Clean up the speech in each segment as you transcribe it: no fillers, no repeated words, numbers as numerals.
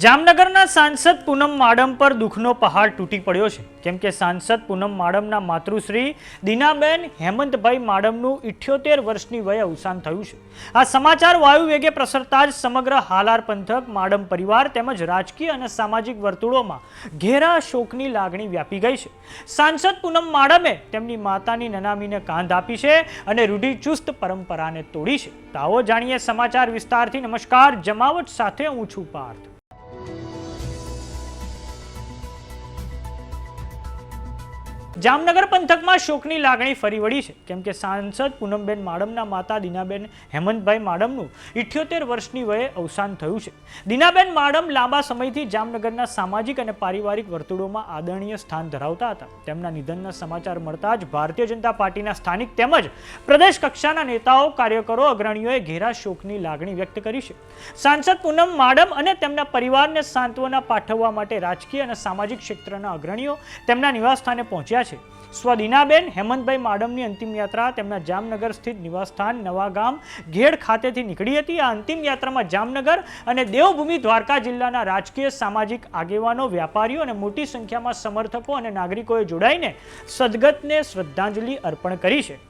જામનગરના સાંસદ પૂનમ માડમ પર દુઃખનો પહાડ તૂટી પડ્યો છે, કેમ કે સાંસદ પૂનમ માડમના માતૃશ્રી દીનાબેન હેમંતભાઈ માડમનું 78 વર્ષની વયે અવસાન થયું છે। આ સમાચાર વાયુ વેગે પ્રસરતા જ સમગ્ર હાલાર પંથક, માડમ પરિવાર તેમજ રાજકીય અને સામાજિક વર્તુળોમાં ઘેરા શોકની લાગણી વ્યાપી ગઈ છે। સાંસદ પૂનમ માડમે તેમની માતાની નનામીને કાંધ આપી છે અને રૂઢિચુસ્ત પરંપરાને તોડી છે। તો આવો જાણીએ સમાચાર વિસ્તારથી। નમસ્કાર, જમાવટ સાથે હું છું પાર્થ। જામનગર પંથકમાં શોકની લાગણી ફરી વળી છે, કેમ કે સાંસદ પૂનમબેન માડમના માતા દીનાબેન હેમંતભાઈ માડમનું 78 વર્ષની વયે અવસાન થયું છે। દીનાબેન માડમ લાંબા સમયથી જામનગરના સામાજિક અને પારિવારિક વર્તુળોમાં આદરણીય સ્થાન ધરાવતા હતા। તેમના નિધનના સમાચાર મળતા જ ભારતીય જનતા પાર્ટીના સ્થાનિક તેમજ પ્રદેશ કક્ષાના નેતાઓ, કાર્યકરો, અગ્રણીઓએ ઘેરા શોકની લાગણી વ્યક્ત કરી છે। સાંસદ પૂનમ માડમ અને તેમના પરિવારને સાંત્વના પાઠવવા માટે રાજકીય અને સામાજિક ક્ષેત્રના અગ્રણીઓ તેમના નિવાસસ્થાને પહોંચ્યા છે। સ્વ દીનાબેન હેમંતભાઈ માડમની અંતિમ યાત્રા તેમના જામનગર સ્થિત નિવાસસ્થાન નવાગામ ઘેડ ખાતેથી નીકળી હતી। આ અંતિમ યાત્રામાં જામનગર અને દેવભૂમિ દ્વારકા જિલ્લાના રાજકીય, સામાજિક આગેવાનો, વ્યાપારીઓ અને મોટી સંખ્યામાં સમર્થકો અને નાગરિકોએ જોડાઈને સદગતને શ્રદ્ધાંજલિ અર્પણ કરી છે।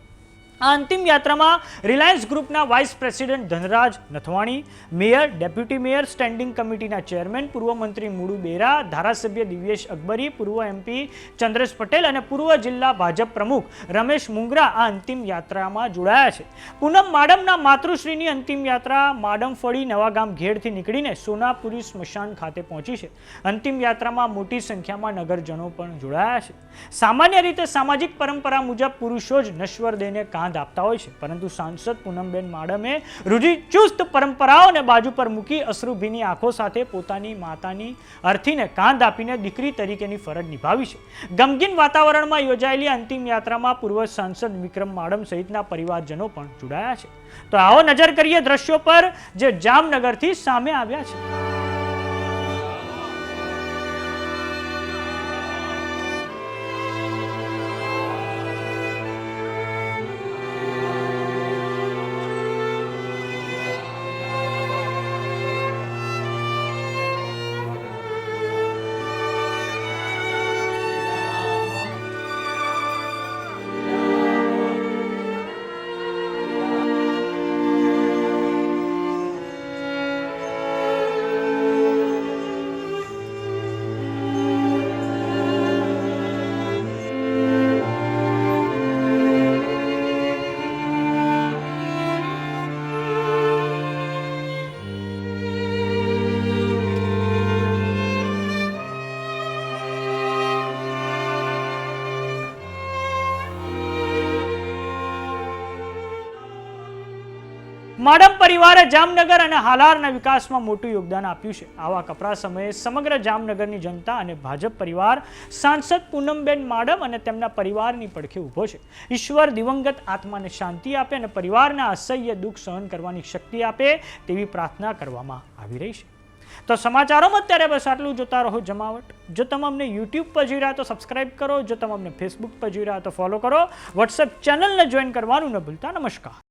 આ અંતિમ યાત્રામાં રિલાયન્સ ગ્રુપના vice president Dhanraj Nathwani, mayor, deputy mayor, standing કમિટીના ચેરમેન, પૂર્વ મંત્રી મુડુ બેરા, ધારાસભ્ય દિવ્યેશ અકબરી, પૂર્વ એમપી ચંદ્રેશ પટેલ અને પૂર્વ જિલ્લા ભાજપ પ્રમુખ રમેશ મુંગરા આ અંતિમ યાત્રામાં જોડાયા છે। પૂનમ માડમના માતૃશ્રીની અંતિમ યાત્રા માડમફળી નવાગામ ઘેડથી નીકળીને સોનાપુરી સ્મશાન ખાતે પહોંચી છે। અંતિમ યાત્રામાં મોટી સંખ્યામાં નગરજનો પણ જોડાયા છે। સામાન્ય રીતે સામાજિક પરંપરા મુજબ પુરુષો જ નશ્વર દેહને કાંધ આપતા હોય છે, પરંતુ સાંસદ પૂનમબેન માડમે રૂઢિચુસ્ત પરંપરાઓને બાજુ પર મૂકી અશ્રુભીની આંખો સાથે પોતાની માતાની અર્થીને કાંધ આપીને દીકરી તરીકેની ફરજ નિભાવી છે। ગમગીન વાતાવરણમાં યોજાયેલી અંતિમ યાત્રામાં પૂર્વ સાંસદ વિક્રમ માડમ સહિતના પરિવારજનો પણ જોડાયા છે। તો આવો નજર કરીએ દ્રશ્યો પર જે જામનગરથી સામે આવ્યા છે। માડમ પરિવારે જામનગર અને હાલારના વિકાસમાં મોટું યોગદાન આપ્યું છે। આવા કપરા સમયે સમગ્ર જામનગરની જનતા અને ભાજપ પરિવાર સાંસદ પૂનમબેન માડમ અને તેમના પરિવારની પડખે ઊભો છે। ઈશ્વર દિવંગત આત્માને શાંતિ આપે અને પરિવારના અસહ્ય દુઃખ સહન કરવાની શક્તિ આપે તેવી પ્રાર્થના કરવામાં આવી રહી છે। તો સમાચારોમાં અત્યારે બસ આટલું। જોતા રહો જમાવટ। જો તમે અમને યુટ્યુબ પર જોઈ રહ્યા તો સબસ્ક્રાઇબ કરો, જો તમે અમને ફેસબુક પર જોઈ રહ્યા તો ફોલો કરો, વોટ્સએપ ચેનલને જોઈન કરવાનું ન ભૂલતા। નમસ્કાર।